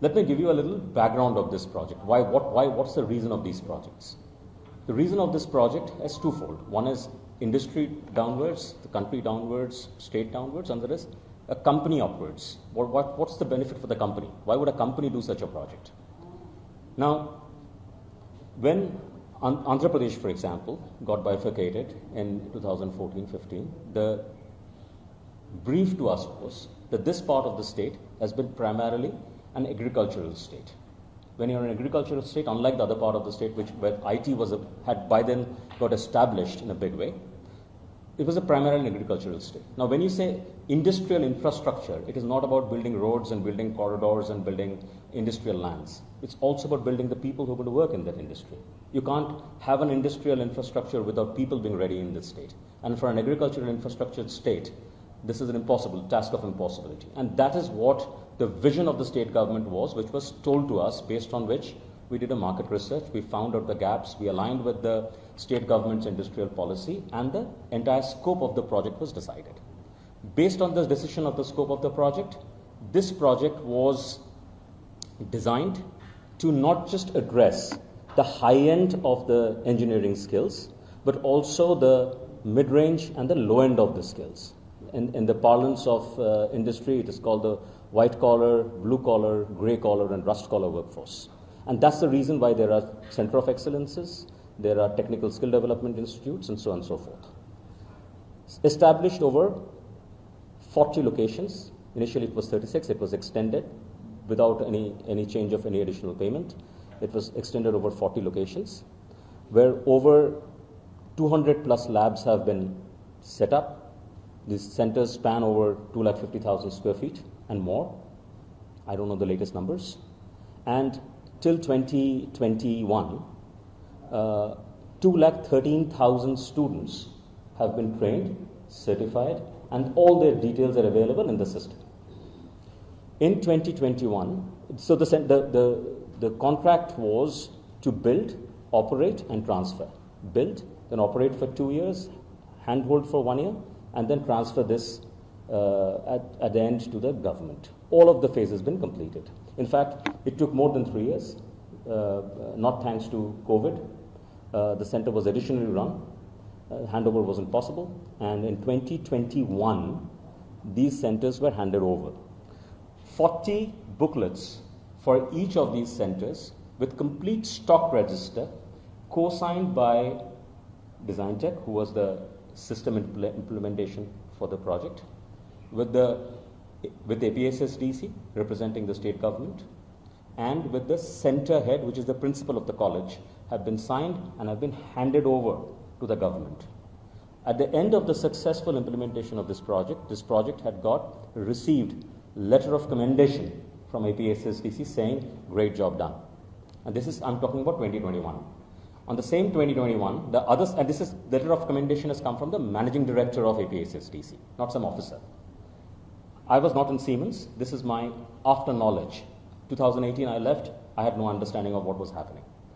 Let me give you a little background of this project. What's the reason of these projects? The reason of this project is twofold. One is industry downwards, the country downwards, state downwards, and there is a company upwards. What's the benefit for the company? Why would a company do such a project? Now, when Andhra Pradesh, for example, got bifurcated in 2014-15, the brief to us was that this part of the state has been primarily an agricultural state. When you're an agricultural state, unlike the other part of the state, where IT had by then got established in a big way, it was a primarily an agricultural state. Now, when you say industrial infrastructure, it is not about building roads and building corridors and building industrial lands. It's also about building the people who are going to work in that industry. You can't have an industrial infrastructure without people being ready in this state. And for an agricultural infrastructure state, this is an impossible task of impossibility. And that is what the vision of the state government was, which was told to us, based on which we did a market research, we found out the gaps, we aligned with the state government's industrial policy, and the entire scope of the project was decided. Based on this decision of the scope of the project, this project was designed to not just address the high end of the engineering skills, but also the mid-range and the low end of the skills. In the parlance of industry, it is called the white-collar, blue-collar, grey-collar, and rust-collar workforce. And that's the reason why there are Center of Excellences, there are technical skill development institutes, and so on and so forth. Established over 40 locations. Initially, it was 36. It was extended without any change of any additional payment. It was extended over 40 locations, where over 200 plus labs have been set up. These centers span over 250,000 square feet and more. I don't know the latest numbers. And till 2021, 213,000 students have been trained, certified, and all their details are available in the system. In 2021, so the contract was to build, operate, and transfer. Build, then operate for 2 years, handhold for 1 year, and then transfer this at the end to the government. All of the phases have been completed. In fact, it took more than 3 years, not thanks to COVID. The center was additionally run. Handover wasn't possible. And in 2021, these centers were handed over. 40 booklets for each of these centers with complete stock register, co-signed by Design Tech, who was the system implementation for the project, with APSSDC representing the state government, and with the center head, which is the principal of the college, have been signed and have been handed over to the government. At the end of the successful implementation of this project had received letter of commendation from APSSDC saying, great job done. And this is, I'm talking about 2021. On the same 2021, the others, and this is, the letter of commendation has come from the managing director of APSSDC, not some officer. I was not in Siemens. This is my after knowledge. 2018, I left. I had no understanding of what was happening.